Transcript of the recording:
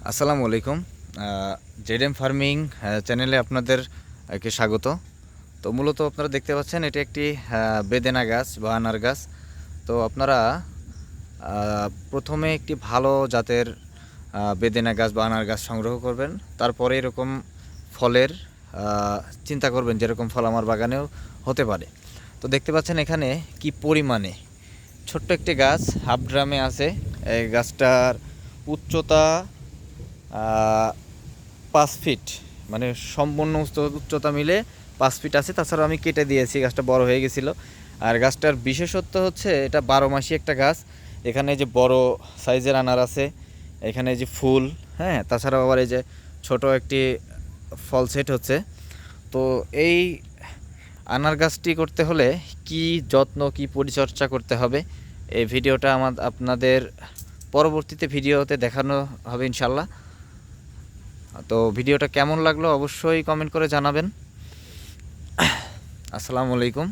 আসসালামু আলাইকুম। জেডএম ফার্মিং চ্যানেলে আপনাদেরকে স্বাগত। তো মূলত আপনারা দেখতে পাচ্ছেন এটি একটি বেদেনা গাছ বা আনার গাছ। তো আপনারা প্রথমে একটি ভালো জাতের বেদেনা গাছ বা আনার গাছ সংগ্রহ করবেন, তারপরে এরকম ফলের চিন্তা করবেন যেরকম ফল আমার বাগানেও হতে পারে। তো দেখতে পাচ্ছেন এখানে কি পরিমাণে ছোট্ট একটি গাছ হাফ ড্রামে আছে। এই গাছটার উচ্চতা 5 ফিট, মানে সম্পূর্ণ উচ্চতা মিলে 5 ফিট আছে। তাছাড়া আমি কেটে দিয়েছি, গাছটা বড় হয়ে গেছিলো। আর গাছটার বিশেষত্ব হচ্ছে এটা 12 মাসি একটা গাছ। এখানে যে বড় সাইজের আনার আছে, এখানে যে ফুল, হ্যাঁ, তাছাড়াও আবার এই যে ছোট একটি ফল সেট হচ্ছে। তো এই আনার গাছটি করতে হলে কি যত্ন, কি পরিচর্যা করতে হবে, এই ভিডিওটা আপনাদের পরবর্তীতে ভিডিওতে দেখানো হবে ইনশাল্লাহ। তো ভিডিওটা কেমন লাগলো অবশ্যই কমেন্ট করে জানাবেন। আসসালামু আলাইকুম।